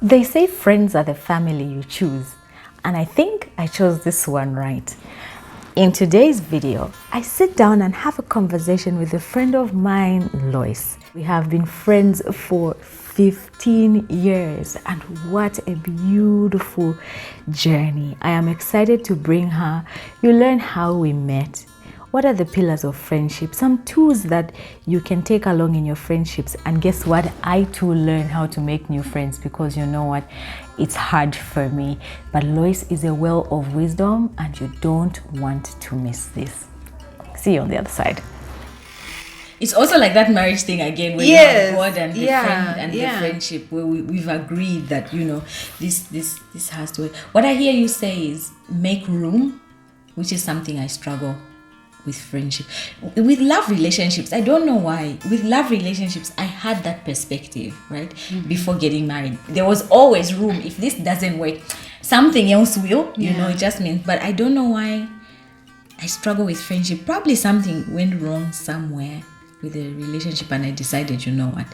They say friends are the family you choose, and I think I chose this one right. In today's video, I sit down and have a conversation with a friend of mine, Lois. We have been friends for 15 years, and what a beautiful journey. I am excited to bring her. You learn how we met. What are the pillars of friendship? Some tools that you can take along in your friendships. And guess what? I too learn how to make new friends, because you know what? It's hard for me. But Lois is a well of wisdom, and you don't want to miss this. See you on the other side. It's also like that marriage thing again, where you have God and the friend and the friendship, where we've agreed that, you know, this has to work. What I hear you say is make room, which is something I struggle with friendship. With love relationships, I don't know why. With love relationships, I had that perspective, right? Mm-hmm. Before getting married, there was always room. If this doesn't work, something else will. You know, it just means. But I don't know why I struggle with friendship. Probably something went wrong somewhere with the relationship, and I decided, you know what,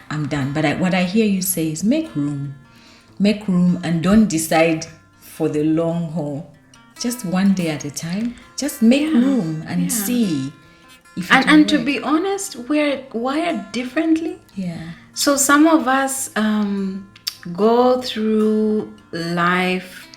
I'm done. But what I hear you say is make room, and don't decide for the long haul. Just one day at a time. Just make room and see if it and to be honest, we're wired differently. Yeah. So some of us go through life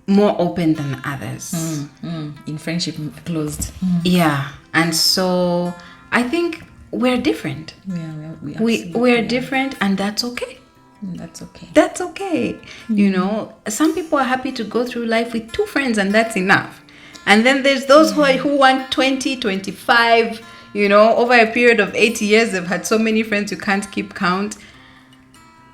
more open than others. In friendship, closed. Yeah. And so I think we're different. Yeah, we're different, and that's okay. That's okay. That's okay. You know, some people are happy to go through life with 2 friends, and that's enough. And then there's those who want 20, 25, you know, over a period of 80 years, they've had so many friends you can't keep count.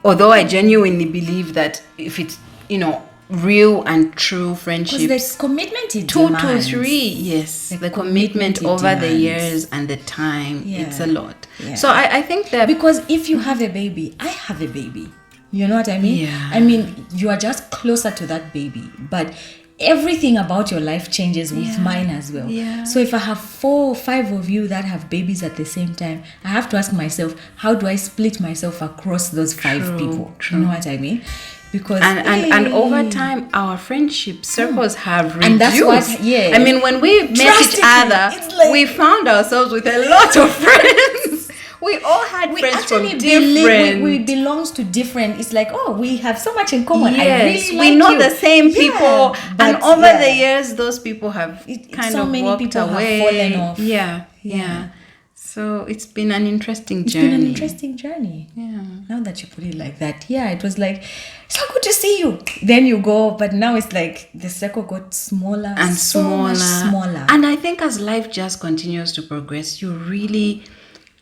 Although I genuinely believe that if it's, you know, real and true friendships, because there's commitment in 2 to 3, yes, the commitment over the years and the time, it's a lot. So I think that, because if you have a baby, I have a baby, you know what I mean? I mean, you are just closer to that baby, but everything about your life changes with mine as well. So if I have 4 or 5 of you that have babies at the same time, I have to ask myself, how do I split myself across those 5 people? You know what I mean? Because and over time our friendship circles have reduced. And that's what I mean, when we met each other, like, we found ourselves with a lot of friends. We all had friends from different. We belong to different. It's like, oh, we have so much in common. Yes, I really we know the same people, and over the years, those people have kind of walked away. Have fallen off. Yeah. So it's been an interesting journey. Yeah. Now that you put it like that, it was like, so good to see you. Then you go, but now it's like the circle got smaller and so smaller. And I think as life just continues to progress, you really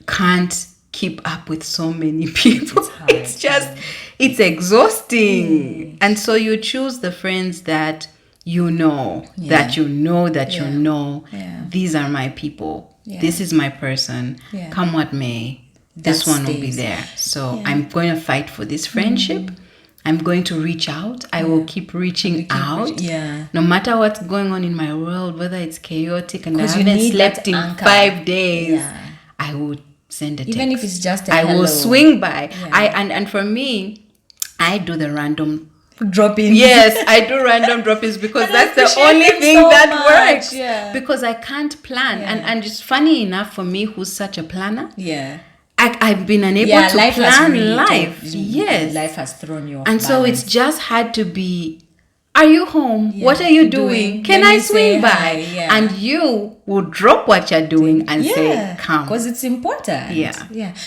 can't keep up with so many people. It's exhausting. And so you choose the friends that you know, that you know. These are my people. This is my person. Come what may, this one will be there. So I'm going to fight for this friendship. I'm going to reach out. I will keep reaching out. No matter what's going on in my world, whether it's chaotic and I haven't slept in 5 days, I will send a text. Even if it's just a I hello. will swing by. And for me, I do the random drop-ins. Yes, I do random drop-ins, because that's the only thing that works. Because I can't plan. And it's funny enough for me, who's such a planner. I've been unable to plan life. Yes. Life has thrown you off And balance. so it's just had to be, are you home? What are you doing? Can I swing by? And you will drop what you're doing and say, come. Because it's important.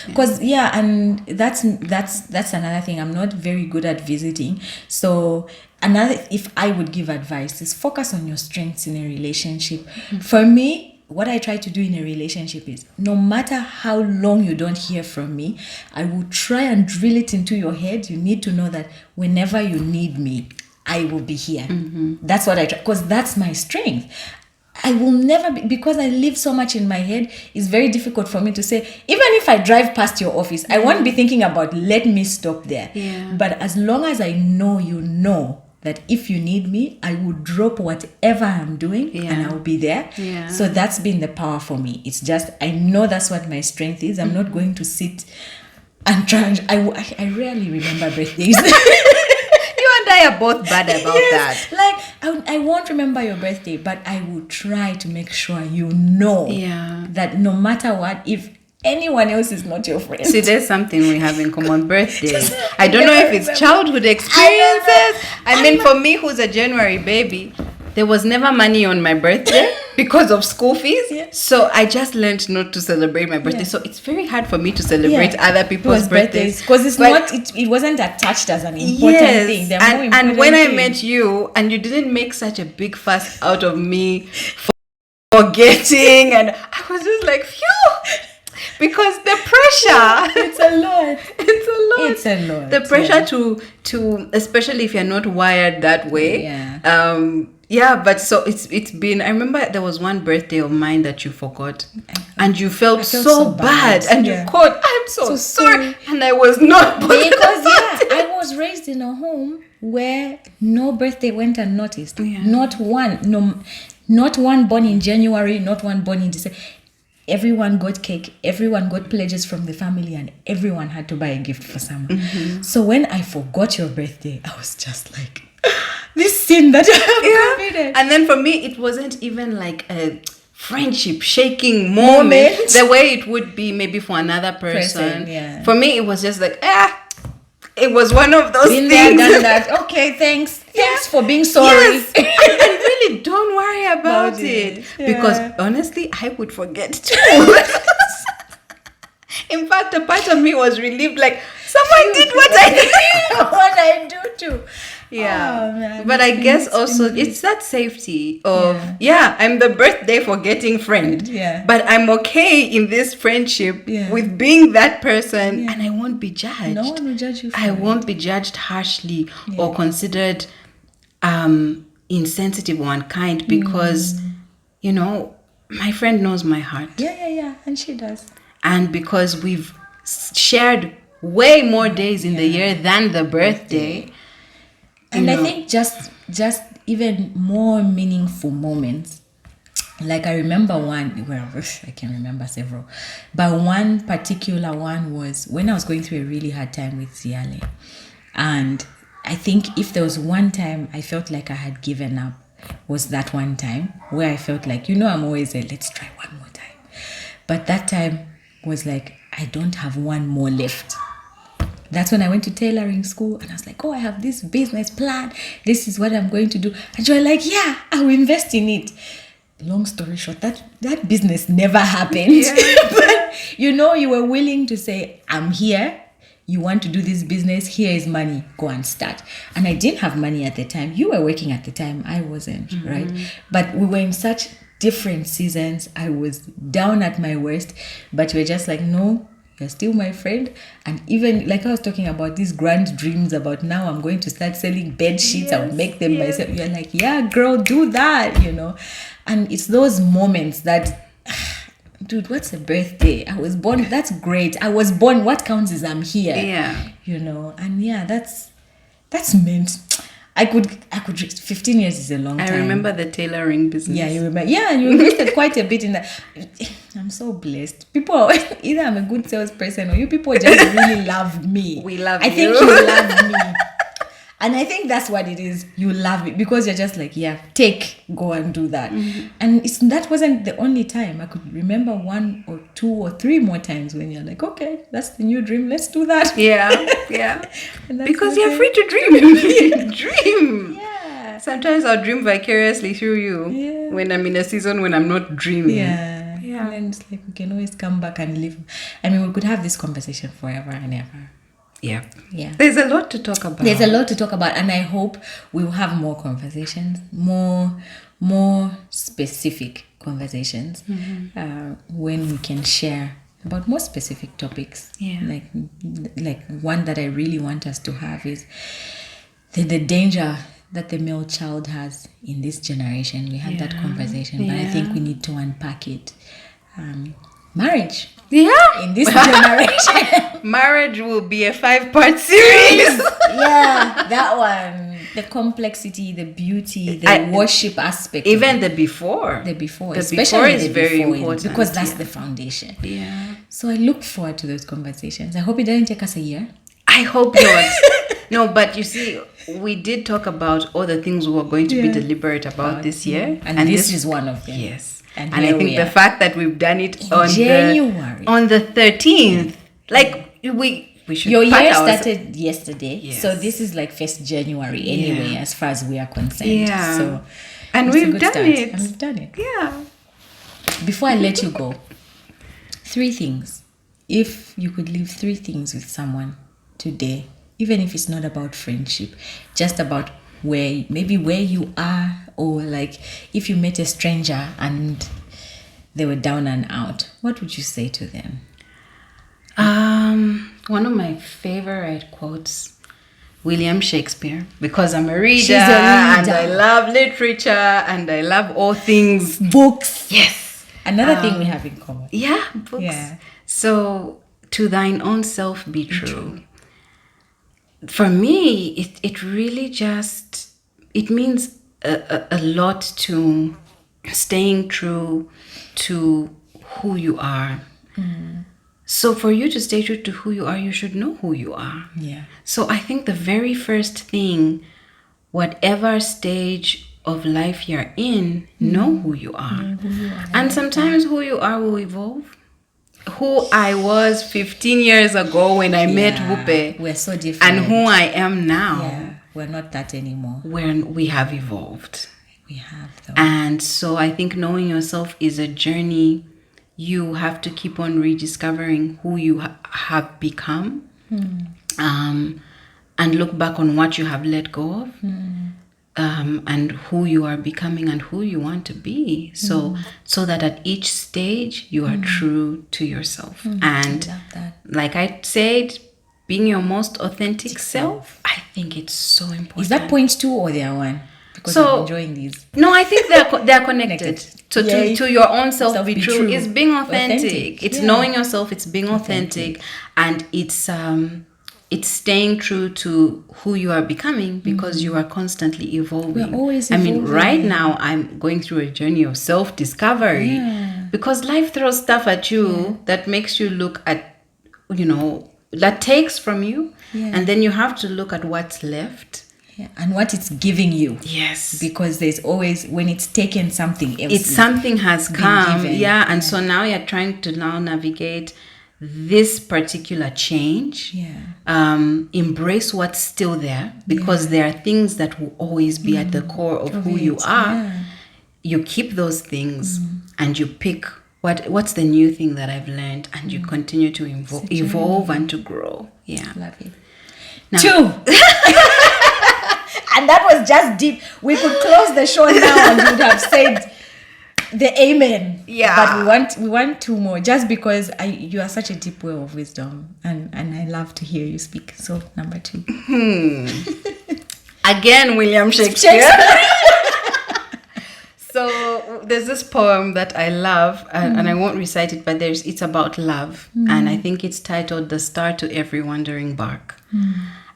Because and that's another thing. I'm not very good at visiting. So if I would give advice, is focus on your strengths in a relationship. For me, what I try to do in a relationship is, no matter how long you don't hear from me, I will try and drill it into your head. You need to know that whenever you need me, I will be here. That's what I try, because that's my strength. I will never be, because I live so much in my head, it's very difficult for me to say, even if I drive past your office, I won't be thinking about, let me stop there. But as long as I know, you know, that if you need me, I will drop whatever I'm doing and I will be there. So that's been the power for me. It's just, I know that's what my strength is. I'm not going to sit and try. I rarely remember birthdays. You and I are both bad about that. Like I won't remember your birthday, but I will try to make sure you know that no matter what, if anyone else is not your friend. See, there's something we have in common: birthdays. I don't know if it's childhood experiences. I mean, for me, who's a January baby, there was never money on my birthday because of school fees. Yeah. So I just learned not to celebrate my birthday. So it's very hard for me to celebrate other people's birthdays. Because it wasn't attached as an important thing. They're more important and when I things. met you, and you didn't make such a big fuss out of me forgetting, and I was just like, phew. Because the pressure, it's a lot. It's a lot. The pressure to especially if you're not wired that way. But so it's been. I remember there was one birthday of mine that you forgot, and you felt so bad, and you called, "I'm so sorry," and I was not because I was raised in a home where no birthday went unnoticed. Not one born in January, not one born in December. Everyone got cake, everyone got pledges from the family, and everyone had to buy a gift for someone. So when I forgot your birthday, I was just like, this sin that I have committed. And then for me, it wasn't even like a friendship shaking moment the way it would be maybe for another person. For me, it was just like, it was one of those things. Been there, done that. Okay, thanks. Thanks for being sorry. Yes. And really don't worry about it. Because honestly, I would forget too. In fact, a part of me was relieved, like, someone did what I do too. Yeah. Oh, man. But I guess also it's that safety of, I'm the birthday forgetting friend. But I'm okay in this friendship with being that person, and I won't be judged. No one will judge you for I won't be judged harshly or considered insensitive or unkind because, you know, my friend knows my heart. Yeah. And she does. And because we've shared way more days in the year than the birthday. And I think just even more meaningful moments. Like I remember one, well, I can remember several, but one particular one was when I was going through a really hard time with Ziale. And I think if there was one time I felt like I had given up, was that one time where I felt like, I'm always let's try one more time. But that time was like, I don't have one more left. That's when I went to tailoring school and I was like, I have this business plan. This is what I'm going to do. And you were like, I will invest in it. Long story short, that business never happened. But you were willing to say, I'm here. You want to do this business. Here is money. Go and start. And I didn't have money at the time. You were working at the time. I wasn't, right? But we were in such different seasons. I was down at my worst. But you were just like, no. You're still my friend. And even like I was talking about these grand dreams about now I'm going to start selling bed sheets. I'll make them myself. You're like, yeah, girl, do that, And it's those moments that, dude, what's a birthday? I was born. That's great. I was born. What counts is I'm here. And that's meant. I could 15 years is a long time. I remember the tailoring business. Yeah, you remember. Yeah, you invested quite a bit in that. I'm so blessed. People, either I'm a good salesperson or you people just really love me. We love you. I think you love me. And I think that's what it is. You love it because you're just like, go and do that. And that wasn't the only time. I could remember 1 or 2 or 3 more times when you're like, okay, that's the new dream. Let's do that. Yeah. Because you're free to dream. Dream. Yeah. Sometimes I'll dream vicariously through you when I'm in a season when I'm not dreaming. Yeah. And then it's like we can always come back and live. I mean, we could have this conversation forever and ever. Yeah. There's a lot to talk about. And I hope we will have more conversations, more specific conversations, when we can share about more specific topics. Like one that I really want us to have is the danger that the male child has in this generation. We had that conversation, but I think we need to unpack it. Marriage. In this generation. Marriage will be a 5-part series. That one. The complexity, the beauty, the worship aspect. Even the before. The before. Especially is very important. Because that's the foundation. Yeah. So I look forward to those conversations. I hope it doesn't take us a year. I hope not. No, but you see, we did talk about all the things we were going to be deliberate about this year. And this is one of them. Yes. And I think the fact that we've done it on January. On the 13th, like we should. Your year started yesterday, yes. So this is like 1st January anyway, as far as we are concerned. Yeah. So, and we've done it. And we've done it. Yeah. Before I let you go, 3 things. If you could leave 3 things with someone today, even if it's not about friendship, just about where you are, or like if you met a stranger and they were down and out, what would you say to them? One of my favorite quotes, William Shakespeare, because I'm a reader, and I love literature and I love all things books. Yes. Another thing we have in common. Yeah, books. Yeah. So, to thine own self be true. For me, it really just, it means a lot to staying true to who you are. So for you to stay true to who you are, you should know who you are. Yeah. So I think the very first thing, whatever stage of life you're in, know who you are. And sometimes who you are will evolve. Who I was 15 years ago when I met Wupe, we're so different, and who I am now, we're not that anymore. When we have evolved, we have, though. And so I think knowing yourself is a journey. You have to keep on rediscovering who you have become, and look back on what you have let go of. And who you are becoming and who you want to be. So that at each stage you are true to yourself. And like I said, being your most authentic self, I think it's so important. Is that point 2 or the other one? Because I'm enjoying these. No, I think they're connected. So to your own self be true. It's being authentic. It's knowing yourself. It's being authentic. And it's staying true to who you are becoming, because you are constantly evolving. We're always evolving. I mean, right now I'm going through a journey of self-discovery, because life throws stuff at you that makes you look at, that takes from you, and then you have to look at what's left. Yeah, and what it's giving you. Yes. Because there's always, when it's taken, something else. Something has come. And so now you're trying to now navigate this particular change. Embrace what's still there, because there are things that will always be at the core of who you are. You keep those things and you pick what's the new thing that I've learned, and you continue to evolve and to grow. Love it. Now, 2. And that was just deep. We could close the show now and would have said the amen. But we want 2 more, just because you are such a deep well of wisdom, and I love to hear you speak. So number 2. Again, William Shakespeare. So there's this poem that I love, and I won't recite it, but it's about love, and I think it's titled "The Star to Every Wandering Bark."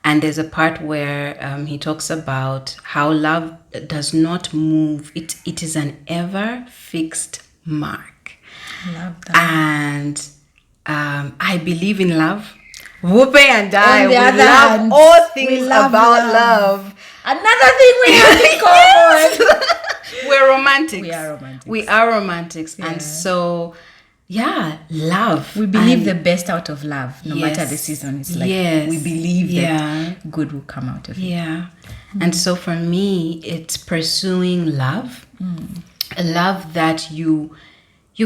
And there's a part where he talks about how love does not move. It is an ever fixed mark. Love that. And I believe in love. Wupe and I, we love all things about love. Another thing we have in common. We're romantics. We are romantics. And so... love. We believe the best out of love, no matter the season. It's like we believe that good will come out of it. And so for me, it's pursuing love, a love that you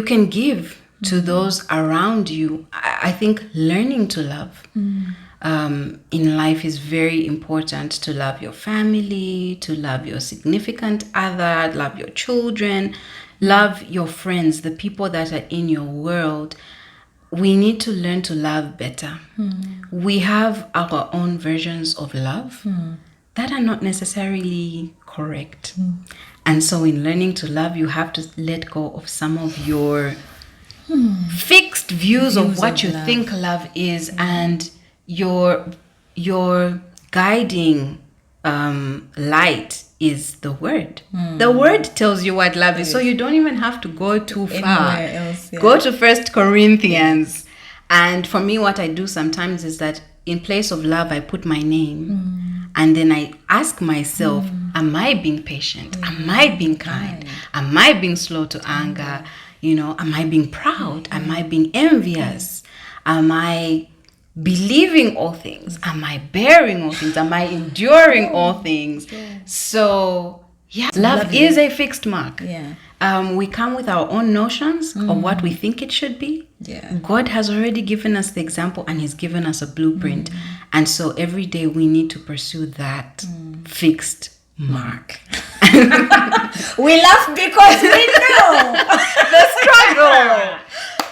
can give to those around you. I think learning to love in life is very important. To love your family, to love your significant other, love your children, love your friends, the people that are in your world. We need to learn to love better. We have our own versions of love that are not necessarily correct. And so in learning to love, you have to let go of some of your fixed views of what you think love is, and your guiding light is the word. The word tells you what love is. So you don't even have to go too far. Else, Go to 1 Corinthians. And for me, what I do sometimes is that in place of love, I put my name. And then I ask myself, am I being patient? Am I being kind? Am I being slow to anger? Am I being proud? Am I being envious? Am I believing all things? Am I bearing all things? Am I enduring all things? So, love is a fixed mark. We come with our own notions of what we think it should be. God has already given us the example, and He's given us a blueprint. And so every day we need to pursue that fixed mark. We laugh because we know the struggle.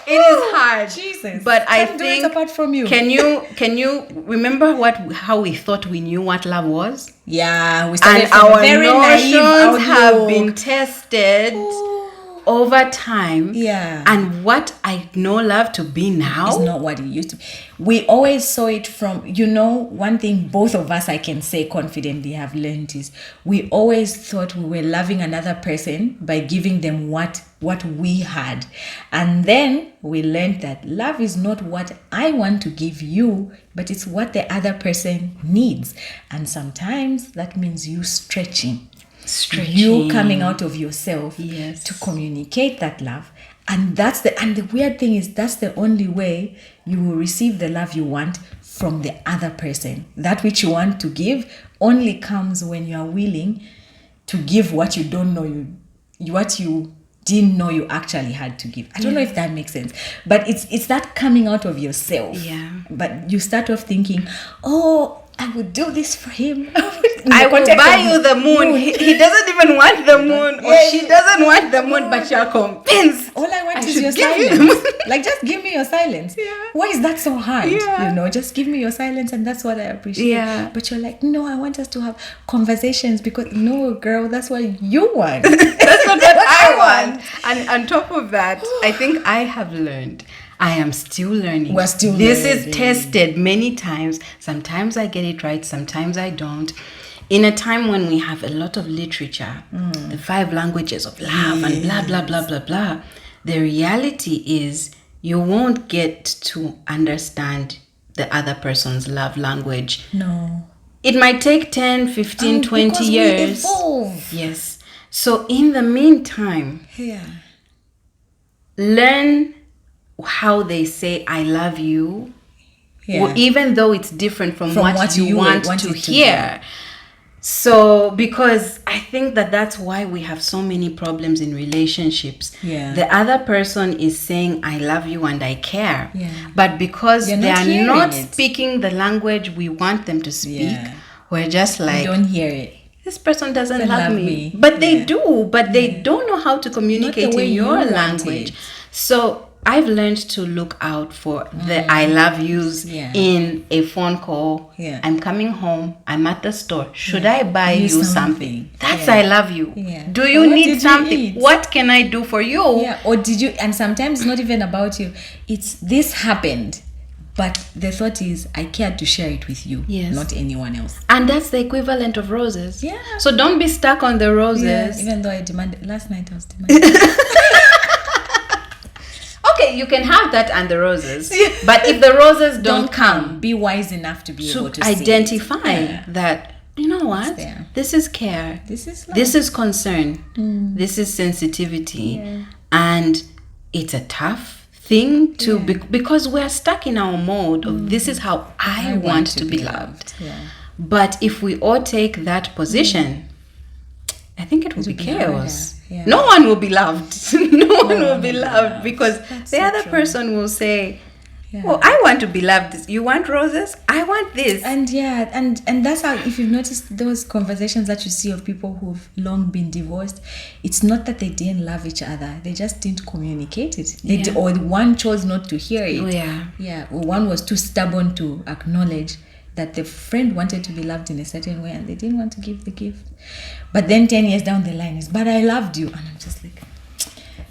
It is hard. Jesus. But I Can't think do it apart from you. Can you remember how we thought we knew what love was? Yeah, we started and from our very notions naive have been tested over time. Yeah. And what I know love to be now is not what it used to be. We always saw it from, one thing both of us I can say confidently have learned is we always thought we were loving another person by giving them what we had. And then we learned that love is not what I want to give you, but it's what the other person needs. And sometimes that means you stretching. You coming out of yourself to communicate that love. And the weird thing is that's the only way you will receive the love you want from the other person. That which you want to give only comes when you are willing to give what you don't know what you didn't know you actually had to give. I don't know if that makes sense, but it's that coming out of yourself. But you start off thinking, I would do this for him. I will buy you the moon. He doesn't even want the moon, or she doesn't want the moon, but you're convinced. All I want is your silence. Like, just give me your silence. Why is that so hard? Just give me your silence, and that's what I appreciate. But you're like, no, I want us to have conversations because, no, girl, that's what you want. That's not what I want. And on top of that, I think I have learned. I am still learning. We're still This learning. is tested many times. Sometimes I get it right. Sometimes I don't. In a time when we have a lot of literature, the 5 languages of love and blah, blah, blah, blah, blah, the reality is you won't get to understand the other person's love language. No. It might take 10, 15, 20 years. We evolve. Yes. So in the meantime, learn how they say I love you, even though it's different from what you want to hear. So because I think that's why we have so many problems in relationships. The other person is saying I love you and I care, but because they are not speaking the language we want them to speak, we're just like, you don't hear it. This person doesn't love me. But they do, but they don't know how to communicate in your language. So I've learned to look out for the I love yous in a phone call. I'm coming home. I'm at the store. Should I buy you something? That's I love you. Do you need something? What can I do for you? Or did you? And sometimes it's not even about you. It's this happened. But the thought is, I cared to share it with you, not anyone else. And that's the equivalent of roses. So don't be stuck on the roses. Even though I demanded, last night I was demanding. Okay, you can have that and the roses. But if the roses don't come, be wise enough to be able to identify that, you know what? This is care. This is love. This is concern. This is sensitivity. And it's a tough thing to because we're stuck in our mode of this is how I want to be loved. But if we all take that position, I think it will be chaos. No one will be loved. No one will be loved because the other person will say, well, I want to be loved. You want roses? I want this. And and that's how, if you've noticed those conversations that you see of people who've long been divorced, it's not that they didn't love each other. They just didn't communicate it. Or one chose not to hear it. Or one was too stubborn to acknowledge that the friend wanted to be loved in a certain way and they didn't want to give the gift. But then 10 years down the line is, but I loved you. And I'm just like,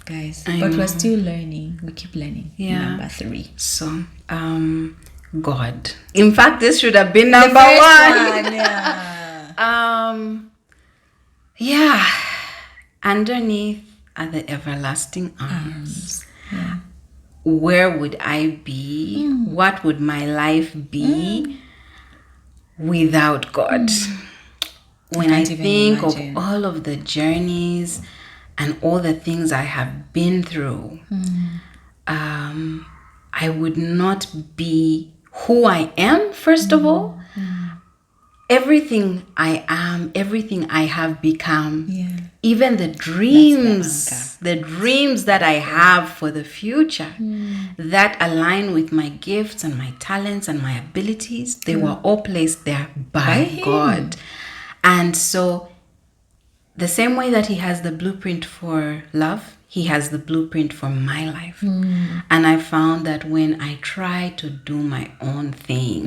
guys, but we're still learning. We keep learning. Number 3. So, God. In fact, this should have been number 1. Yeah. Underneath are the everlasting arms. Yeah. Where would I be? What would my life be without God? When I can't even think imagine. of all of the journeys and all the things I have been through, I would not be who I am, first of all. Everything I am, everything I have become, even the dreams that I have for the future that align with my gifts and my talents and my abilities, they were all placed there by God. And so the same way that he has the blueprint for love, he has the blueprint for my life. And I found that when I try to do my own thing,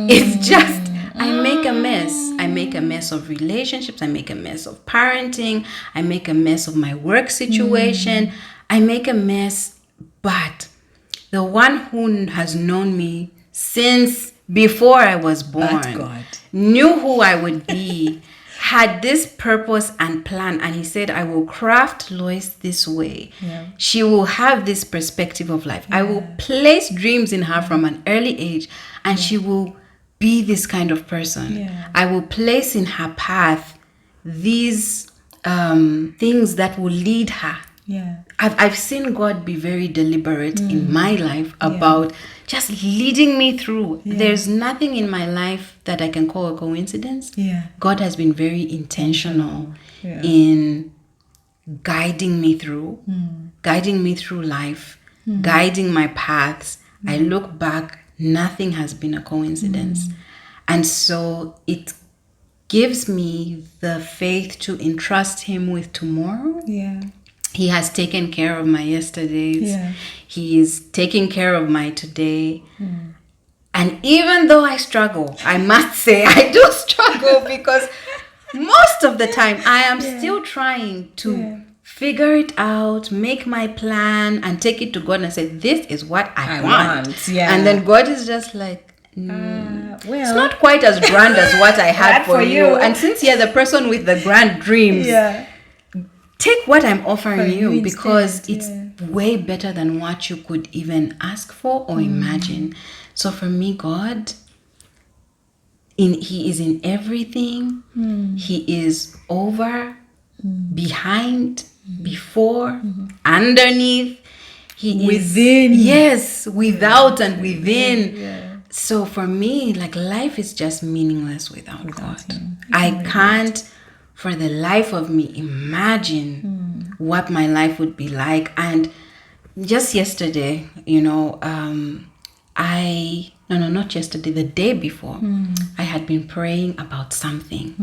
it's just, I make a mess. I make a mess of relationships. I make a mess of parenting. I make a mess of my work situation. I make a mess. But the one who has known me since before I was born, knew who I would be, had this purpose and plan, and he said, I will craft Lois this way. She will have this perspective of life. I will place dreams in her from an early age, and she will be this kind of person. I will place in her path these things that will lead her. I've seen God be very deliberate in my life about just leading me through. There's nothing in my life that I can call a coincidence. God has been very intentional in guiding me through life, guiding my paths. I look back, nothing has been a coincidence. And so it gives me the faith to entrust him with tomorrow. He has taken care of my yesterdays. He is taking care of my today. And even though I struggle, I must say I do struggle because most of the time I am still trying to figure it out, make my plan, and take it to God and say, this is what I want. And then God is just like, it's not quite as grand as what I had for you. And since you're the person with the grand dreams, take what I'm offering you because it's way better than what you could even ask for or imagine. So for me, God, he is in everything. He is over, behind, before, underneath. He within. Yes, without and within. So for me, like, life is just meaningless without God. I can't for the life of me imagine what my life would be like. And just yesterday, not yesterday, the day before, I had been praying about something.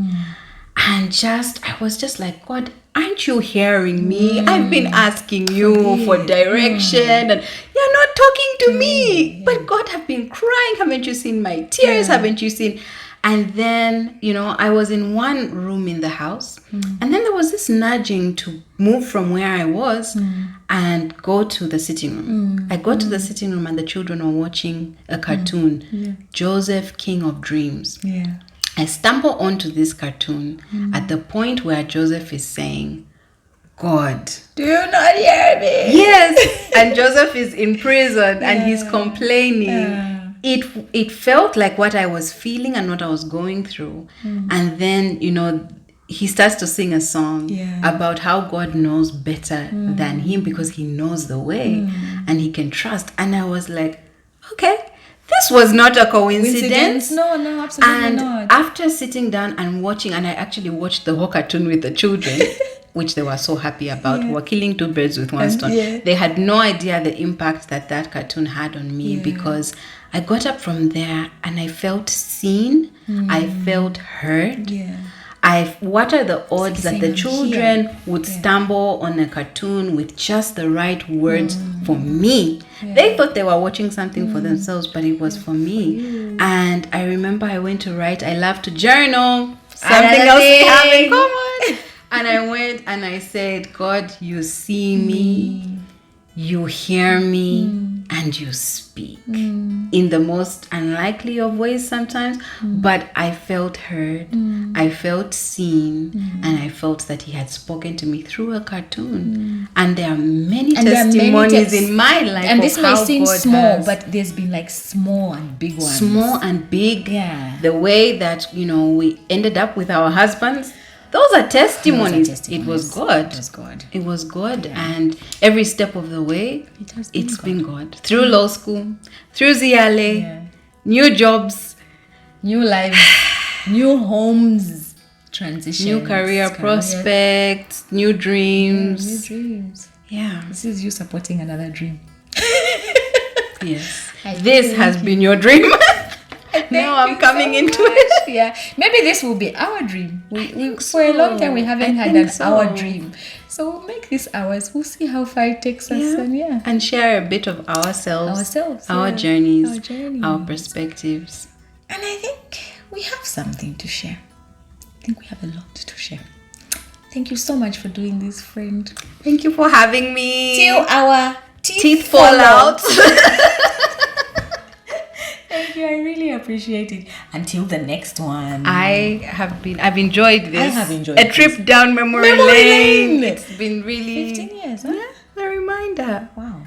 And I was just like, God, aren't you hearing me? I've been asking you for direction and you're not talking to me. But God, I've been crying. Haven't you seen my tears? Haven't you seen? And then, I was in one room in the house. And then there was this nudging to move from where I was and go to the sitting room. I go to the sitting room and the children are watching a cartoon, Joseph, King of Dreams. I stumble onto this cartoon at the point where Joseph is saying, God, do you not hear me? Yes. And Joseph is in prison and he's complaining. It felt like what I was feeling and what I was going through. And then, he starts to sing a song about how God knows better than him because he knows the way and he can trust. And I was like, okay, this was not a coincidence. No, absolutely and not. After sitting down and watching, and I actually watched the whole cartoon with the children, which they were so happy about. We're killing two birds with one stone. They had no idea the impact that cartoon had on me because I got up from there and I felt seen. I felt heard. What are the odds that the children would stumble on a cartoon with just the right words for me? They thought they were watching something for themselves, but it was for me. And I remember I went to write. I love to journal. Something else we have in common. And I went and I said, God, you see me, you hear me, and you speak in the most unlikely of ways sometimes, but I felt heard, I felt seen, and I felt that he had spoken to me through a cartoon. And there are many testimonies in my life. And this may seem God small, has. but there's been like small and big ones. Small and big. Yeah. The way that, we ended up with our husbands. Those are testimonies. It was God. It was God. It was God. And every step of the way, it's been God. Through law school, through ZLA, new jobs, new lives, new homes, transitions, new career prospects, new dreams. New dreams. Yeah. This is you supporting another dream. Yes. This has been your dream. Now I'm coming into it. Yeah, maybe this will be our dream. We for a long time we haven't had our dream, so we'll make this ours. We'll see how far it takes us, and share a bit of ourselves, our journeys, our perspectives. And I think we have something to share. I think we have a lot to share. Thank you so much for doing this, friend. Thank you for having me. Till our teeth fall out. Thank you. I really appreciate it. Until the next one. I've enjoyed this. I have enjoyed a trip down memory lane. It's been really 15 years, huh? Yeah, a reminder. Wow.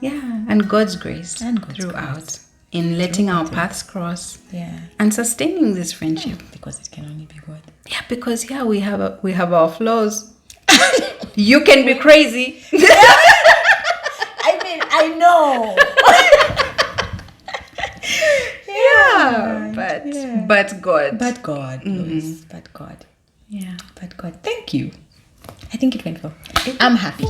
Yeah, and God's grace throughout in letting our paths cross. Yeah. And sustaining this friendship. Because it can only be God. Yeah, because we have our flaws. You can be crazy. I mean, I know. But God. But God, Lois. But God. Yeah. But God. Thank you. I think it went well. I'm happy.